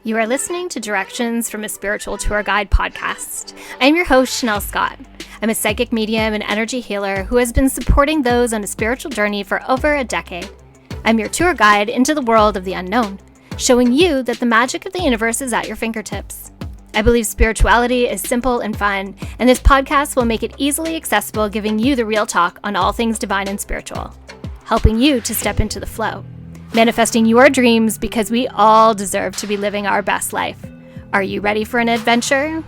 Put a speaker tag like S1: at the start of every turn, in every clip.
S1: You are listening to Directions from a Spiritual Tour Guide podcast. I am your host, Shanel Scott. I'm a psychic medium and energy healer who has been supporting those on a spiritual journey for over a decade. I'm your tour guide into the world of the unknown, showing you that the magic of the universe is at your fingertips. I believe spirituality is simple and fun, and this podcast will make it easily accessible, giving you the real talk on all things divine and spiritual, helping you to step into the flow. Manifesting your dreams because we all deserve to be living our best life. Are you ready for an adventure?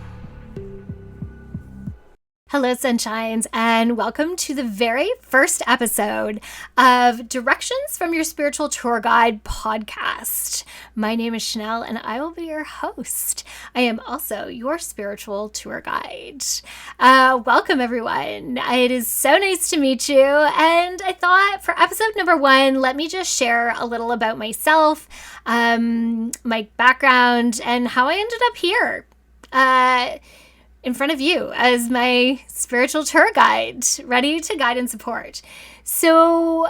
S1: Hello, sunshines, and welcome to the very first episode of Directions from Your Spiritual Tour Guide podcast. My name is Shanel, and I will be your host. I am also your spiritual tour guide. Welcome, everyone. It is so nice to meet you, and I thought for episode number 1, let me just share a little about myself, my background, and how I ended up here. In front of you as my spiritual tour guide, ready to guide and support. So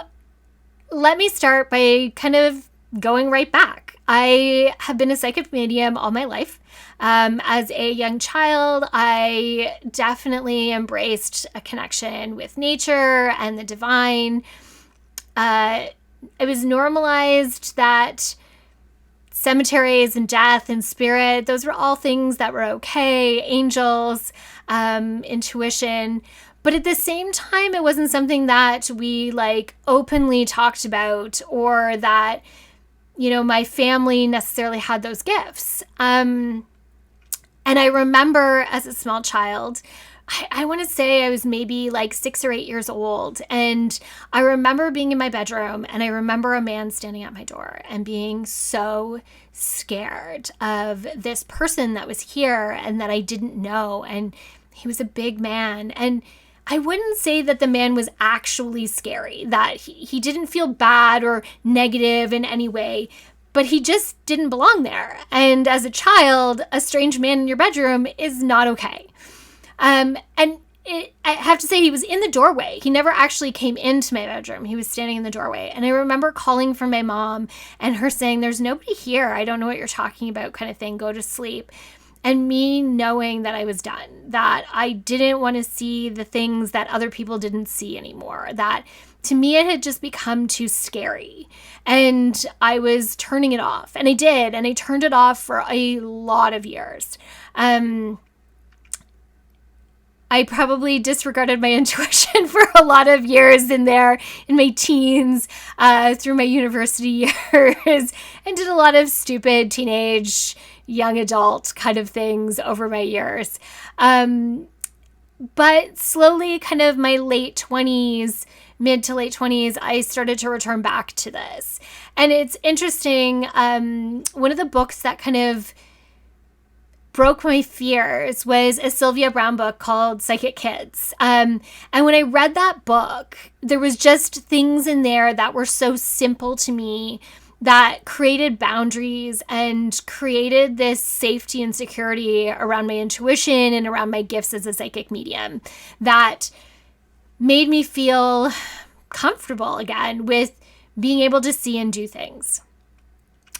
S1: let me start by kind of going right back. I have been a psychic medium all my life. As a young child, I definitely embraced a connection with nature and the divine. It was normalized that cemeteries and death and spirit, those were all things that were okay, angels, intuition. But at the same time, it wasn't something that we openly talked about or that, my family necessarily had those gifts. And I remember as a small child, I want to say I was maybe 6 or 8 years old. And I remember being in my bedroom and I remember a man standing at my door and being so scared of this person that was here and that I didn't know. And he was a big man. And I wouldn't say that the man was actually scary, that he didn't feel bad or negative in any way, but he just didn't belong there. And as a child, a strange man in your bedroom is not okay. I have to say he was in the doorway. He never actually came into my bedroom. He was standing in the doorway. And I remember calling for my mom and her saying, "There's nobody here. I don't know what you're talking about," kind of thing. Go to sleep. And me knowing that I was done, that I didn't want to see the things that other people didn't see anymore, that to me it had just become too scary. And I was turning it off. And I did. And I turned it off for a lot of years. I probably disregarded my intuition for a lot of years in my teens, through my university years, and did a lot of stupid teenage, young adult kind of things over my years. But slowly, kind of my late 20s, mid to late 20s, I started to return back to this. And it's interesting, one of the books that kind of broke my fears was a Sylvia Browne book called Psychic Kids. And when I read that book, there was just things in there that were so simple to me that created boundaries and created this safety and security around my intuition and around my gifts as a psychic medium that made me feel comfortable again with being able to see and do things.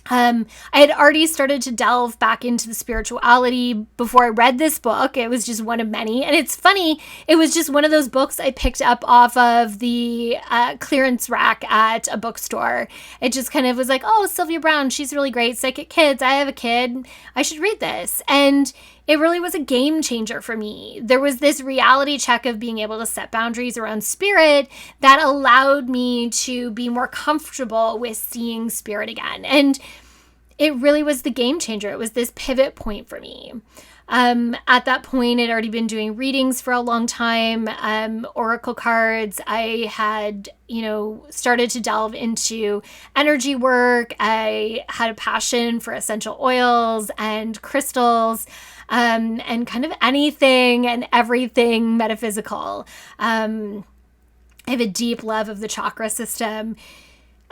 S1: I had already started to delve back into the spirituality before I read this book. It was just one of many. And it's funny, it was just one of those books I picked up off of the clearance rack at a bookstore. It just kind of was like, oh, Sylvia Browne, she's really great. Psychic Kids. I have a kid. I should read this. And it really was a game changer for me. There was this reality check of being able to set boundaries around spirit that allowed me to be more comfortable with seeing spirit again. And it really was the game changer. It was this pivot point for me. At that point, I'd already been doing readings for a long time, oracle cards. I had, started to delve into energy work. I had a passion for essential oils and crystals. And kind of anything and everything metaphysical. I have a deep love of the chakra system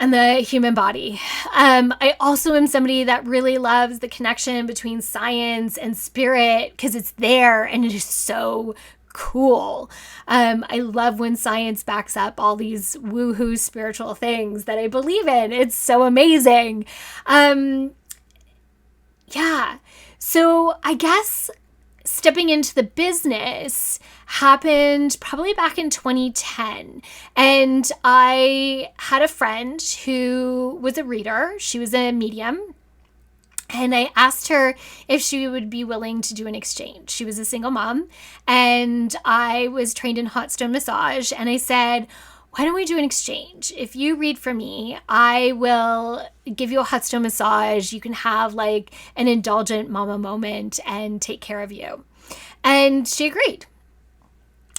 S1: and the human body. I also am somebody that really loves the connection between science and spirit because it's there and it is so cool. I love when science backs up all these woohoo spiritual things that I believe in. It's so amazing. Yeah. So I guess stepping into the business happened probably back in 2010. And I had a friend who was a reader. She was a medium. And I asked her if she would be willing to do an exchange. She was a single mom, and I was trained in hot stone massage. And I said, why don't we do an exchange? If you read for me, I will give you a hot stone massage. You can have like an indulgent mama moment and take care of you. And she agreed.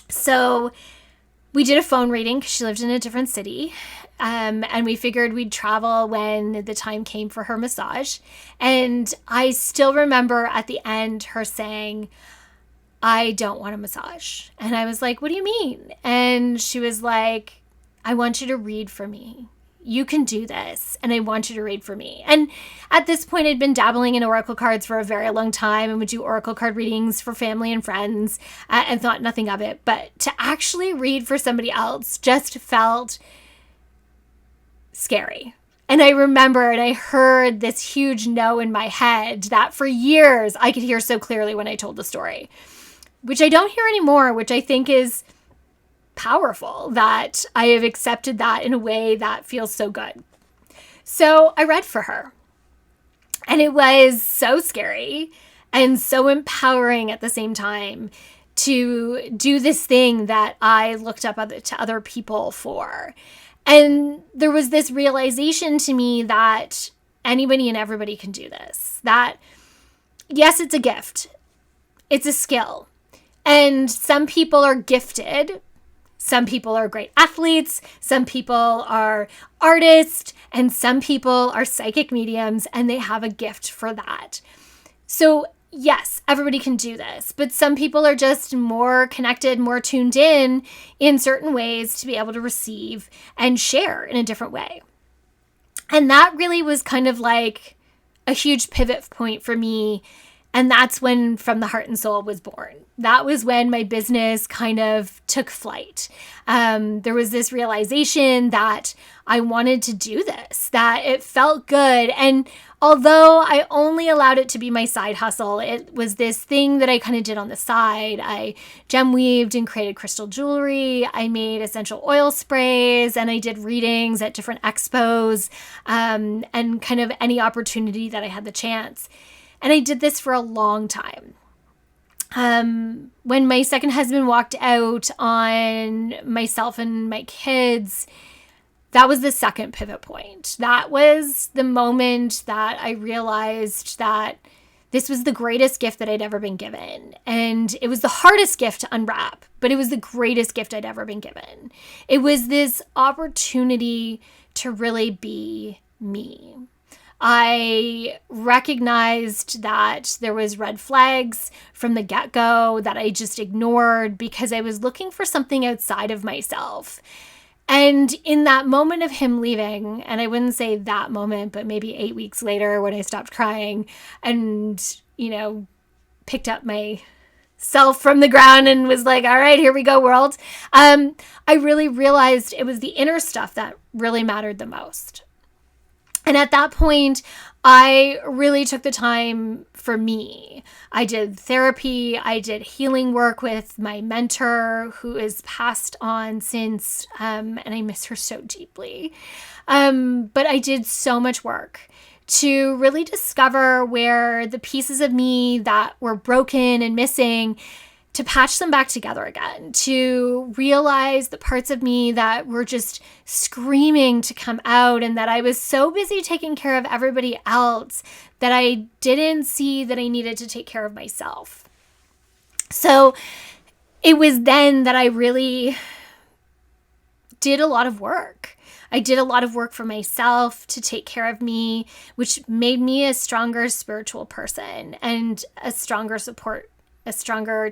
S1: So we did a phone reading because she lived in a different city. And we figured we'd travel when the time came for her massage. And I still remember at the end her saying, I don't want a massage. And I was like, what do you mean? And she was like, I want you to read for me. You can do this, and I want you to read for me. And at this point, I'd been dabbling in oracle cards for a very long time and would do oracle card readings for family and friends and thought nothing of it. But to actually read for somebody else just felt scary. And I remember, and I heard this huge no in my head that for years I could hear so clearly when I told the story, which I don't hear anymore, which I think is powerful, that I have accepted that in a way that feels so good. So I read for her, and it was so scary and so empowering at the same time to do this thing that I looked up to other people for. And there was this realization to me that anybody and everybody can do this. That, yes, it's a gift. It's a skill. And some people are gifted. Some people are great athletes. Some people are artists. And some people are psychic mediums, and they have a gift for that. So yes, everybody can do this, but some people are just more connected, more tuned in certain ways to be able to receive and share in a different way. And that really was kind of like a huge pivot point for me. And that's when From the Heart and Soul was born. That was when my business kind of took flight. There was this realization that I wanted to do this, that it felt good. And although I only allowed it to be my side hustle, it was this thing that I kind of did on the side. I gem weaved and created crystal jewelry. I made essential oil sprays, and I did readings at different expos, and kind of any opportunity that I had the chance. And I did this for a long time. When my second husband walked out on myself and my kids, that was the second pivot point. That was the moment that I realized that this was the greatest gift that I'd ever been given. And it was the hardest gift to unwrap, but it was the greatest gift I'd ever been given. It was this opportunity to really be me. I recognized that there was red flags from the get-go that I just ignored because I was looking for something outside of myself. And in that moment of him leaving, and I wouldn't say that moment, but maybe 8 weeks later when I stopped crying and, picked up myself from the ground and was like, all right, here we go, world. I really realized it was the inner stuff that really mattered the most. And at that point, I really took the time for me. I did therapy. I did healing work with my mentor, who is passed on since, and I miss her so deeply. But I did so much work to really discover where the pieces of me that were broken and missing, to patch them back together again, to realize the parts of me that were just screaming to come out, and that I was so busy taking care of everybody else that I didn't see that I needed to take care of myself. So it was then that I really did a lot of work. I did a lot of work for myself to take care of me, which made me a stronger spiritual person and a stronger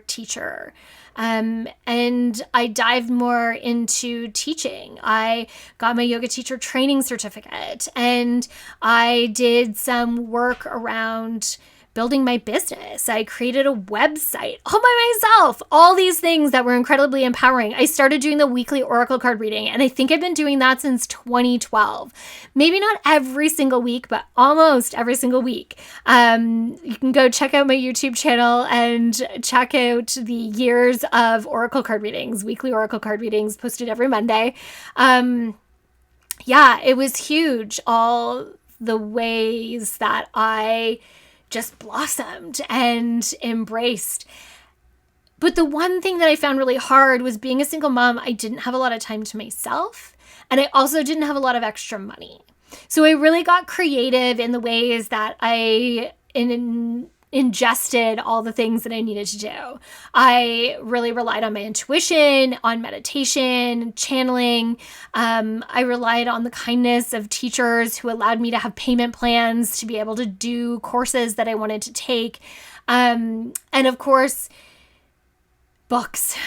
S1: teacher. And I dived more into teaching. I got my yoga teacher training certificate, and I did some work around building my business. I created a website all by myself, all these things that were incredibly empowering. I started doing the weekly oracle card reading, and I think I've been doing that since 2012. Maybe not every single week, but almost every single week. You can go check out my YouTube channel and check out the years of oracle card readings, weekly oracle card readings posted every Monday. Yeah, it was huge. All the ways that I just blossomed and embraced. But the one thing that I found really hard was being a single mom. I didn't have a lot of time to myself, and I also didn't have a lot of extra money. So I really got creative in the ways that I ingested all the things that I needed to do. I really relied on my intuition, on meditation, channeling. I relied on the kindness of teachers who allowed me to have payment plans to be able to do courses that I wanted to take. And of course, books.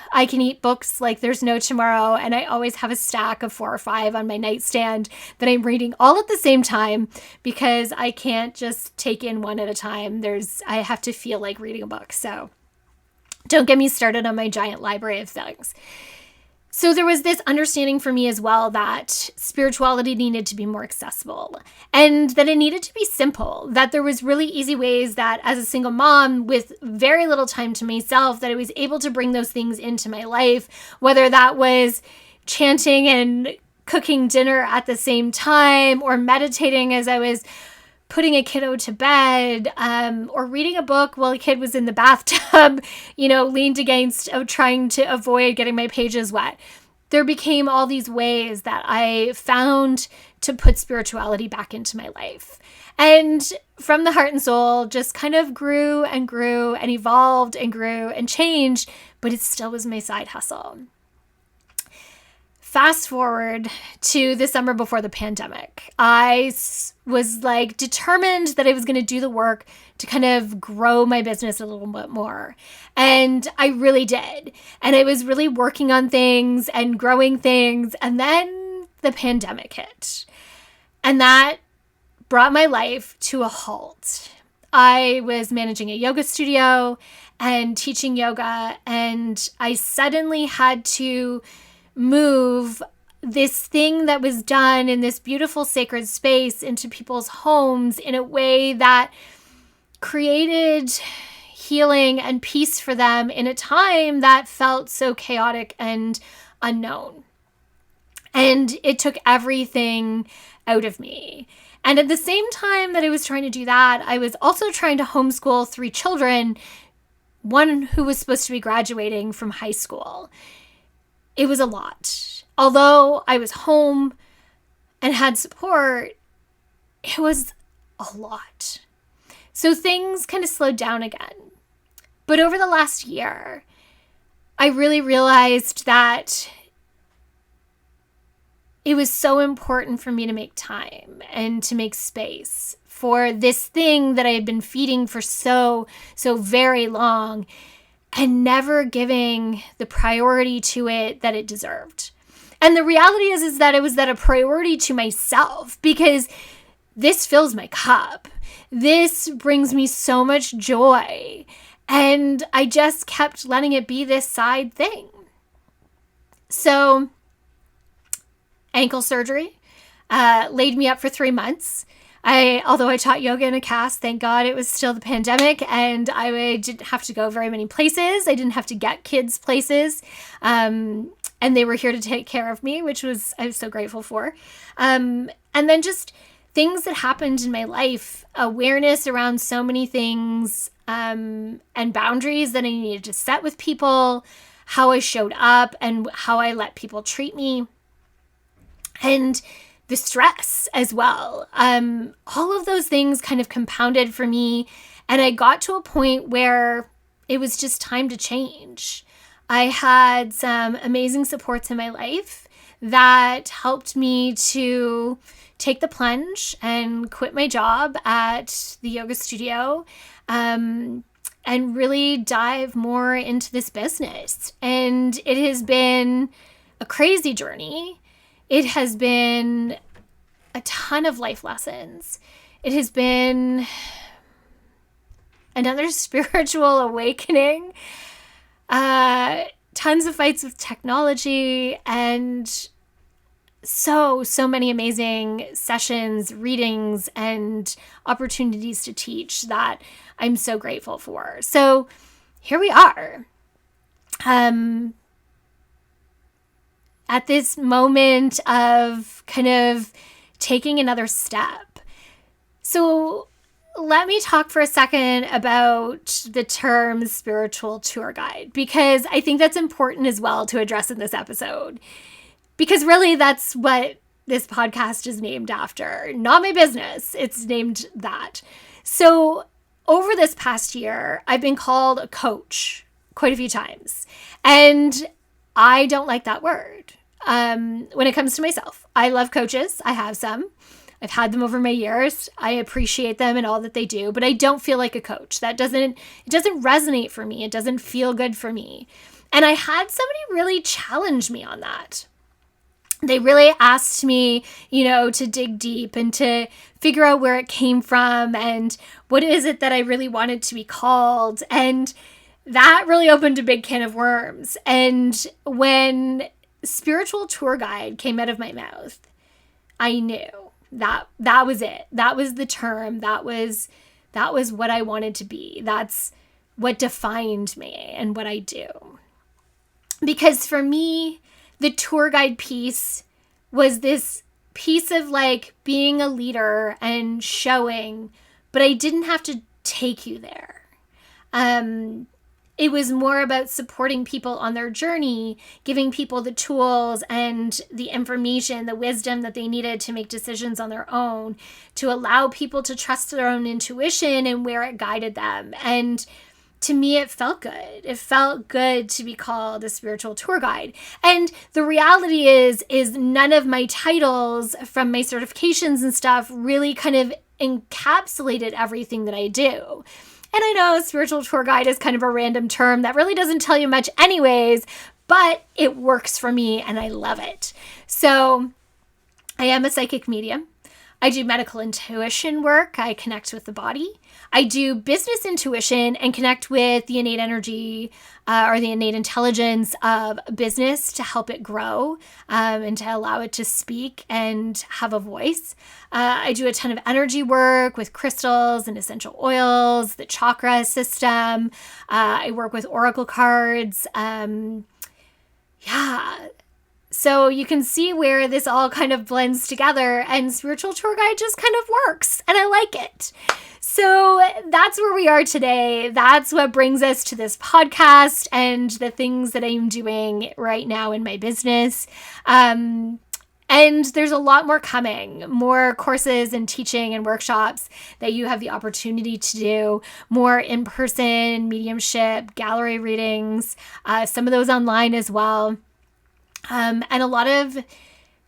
S1: I can eat books like there's no tomorrow, and I always have a stack of 4 or 5 on my nightstand that I'm reading all at the same time because I can't just take in one at a time. I have to feel like reading a book. So don't get me started on my giant library of things. So there was this understanding for me as well that spirituality needed to be more accessible and that it needed to be simple, that there was really easy ways that as a single mom with very little time to myself, that I was able to bring those things into my life, whether that was chanting and cooking dinner at the same time or meditating as I was putting a kiddo to bed, or reading a book while a kid was in the bathtub, leaned against trying to avoid getting my pages wet. There became all these ways that I found to put spirituality back into my life. And from the heart and soul just kind of grew and grew and evolved and grew and changed, but it still was my side hustle. Fast forward to the summer before the pandemic. I was determined that I was going to do the work to kind of grow my business a little bit more. And I really did. And I was really working on things and growing things. And then the pandemic hit. And that brought my life to a halt. I was managing a yoga studio and teaching yoga. And I suddenly had to move this thing that was done in this beautiful sacred space into people's homes in a way that created healing and peace for them in a time that felt so chaotic and unknown. And it took everything out of me. And at the same time that I was trying to do that, I was also trying to homeschool 3 children, one who was supposed to be graduating from high school. It was a lot. Although I was home and had support, it was a lot. So things kind of slowed down again. But over the last year, I really realized that it was so important for me to make time and to make space for this thing that I had been feeding for so very long, and never giving the priority to it that it deserved. And the reality is that it was a priority to myself, because this fills my cup. This brings me so much joy. And I just kept letting it be this side thing. So, ankle surgery laid me up for 3 months. Although I taught yoga in a cast, thank God it was still the pandemic, and I didn't have to go very many places. I didn't have to get kids places, and they were here to take care of me, which I was so grateful for. And then just things that happened in my life, awareness around so many things, and boundaries that I needed to set with people, how I showed up and how I let people treat me, and the stress as well. All of those things kind of compounded for me. And I got to a point where it was just time to change. I had some amazing supports in my life that helped me to take the plunge and quit my job at the yoga studio, and really dive more into this business. And it has been a crazy journey. It has been a ton of life lessons. It has been another spiritual awakening, tons of fights with technology, and so many amazing sessions, readings, and opportunities to teach that I'm so grateful for. So here we are. At this moment of kind of taking another step. So let me talk for a second about the term spiritual tour guide, because I think that's important as well to address in this episode. Because really that's what this podcast is named after. Not my business. It's named that. So over this past year, I've been called a coach quite a few times. And I don't like that word. When it comes to myself, I love coaches. I have some. I've had them over my years. I appreciate them and all that they do, but I don't feel like a coach. It doesn't resonate for me. It doesn't feel good for me. And I had somebody really challenge me on that. They really asked me, to dig deep and to figure out where it came from and what is it that I really wanted to be called. And that really opened a big can of worms. And when spiritual tour guide came out of my mouth, I knew that was it. That was the term. That was what I wanted to be. That's what defined me and what I do. Because for me, the tour guide piece was this piece of like being a leader and showing, but I didn't have to take you there. It was more about supporting people on their journey, giving people the tools and the information, the wisdom that they needed to make decisions on their own, to allow people to trust their own intuition and where it guided them. And to me, it felt good. It felt good to be called a spiritual tour guide. And the reality is none of my titles from my certifications and stuff really kind of encapsulated everything that I do. And I know spiritual tour guide is kind of a random term that really doesn't tell you much anyways, but it works for me and I love it. So I am a psychic medium. I do medical intuition work. I connect with the body. I do business intuition and connect with the innate energy or the innate intelligence of business to help it grow and to allow it to speak and have a voice. I do a ton of energy work with crystals and essential oils, the chakra system. I work with oracle cards. So you can see where this all kind of blends together, and spiritual tour guide just kind of works and I like it. So that's where we are today. That's what brings us to this podcast and the things that I'm doing right now in my business. And there's a lot more coming, more courses and teaching and workshops that you have the opportunity to do, more in-person mediumship, gallery readings, some of those online as well. And a lot of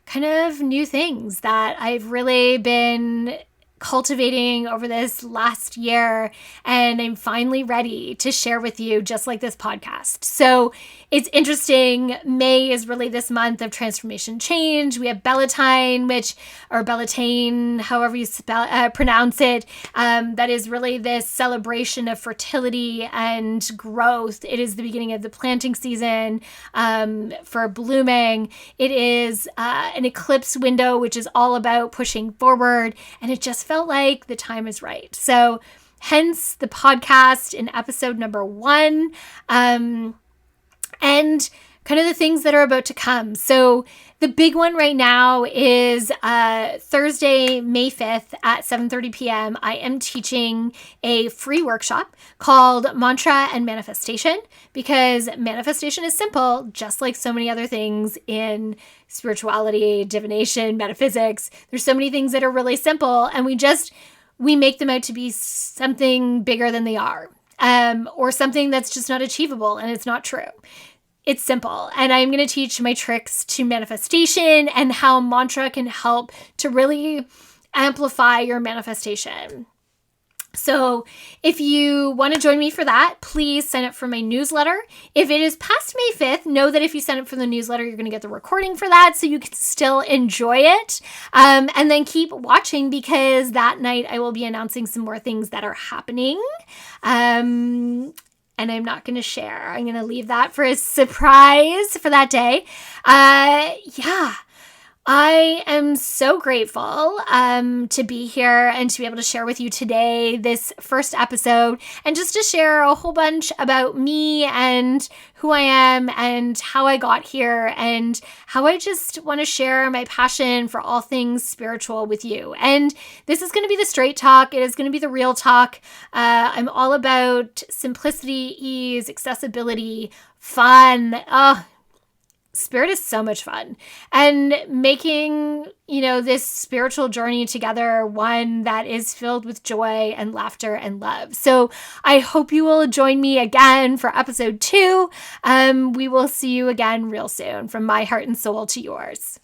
S1: kind of new things that I've really been cultivating over this last year, and I'm finally ready to share with you, just like this podcast. So it's interesting. May is really this month of transformation change. We have Bellatine, or Bellatane, however you pronounce it. That is really this celebration of fertility and growth. It is the beginning of the planting season for blooming. It is an eclipse window, which is all about pushing forward, and it just felt like the time is right. So hence the podcast in episode number 1, and kind of the things that are about to come. So the big one right now is Thursday, May 5th at 7:30 p.m. I am teaching a free workshop called Mantra and Manifestation, because manifestation is simple, just like so many other things in spirituality, divination, metaphysics. There's so many things that are really simple, and we make them out to be something bigger than they are, or something that's just not achievable, and it's not true. It's simple. And I'm going to teach my tricks to manifestation and how mantra can help to really amplify your manifestation. So if you want to join me for that, please sign up for my newsletter. If it is past May 5th, know that if you sign up for the newsletter, you're going to get the recording for that so you can still enjoy it. And then keep watching because that night I will be announcing some more things that are happening. And I'm not going to share. I'm going to leave that for a surprise for that day. Yeah. I am so grateful to be here and to be able to share with you today this first episode and just to share a whole bunch about me and who I am and how I got here and how I just want to share my passion for all things spiritual with you. And this is going to be the straight talk. It is going to be the real talk. I'm all about simplicity, ease, accessibility, fun. Spirit is so much fun, and making, this spiritual journey together one that is filled with joy and laughter and love. So I hope you will join me again for episode 2. We will see you again real soon, from my heart and soul to yours.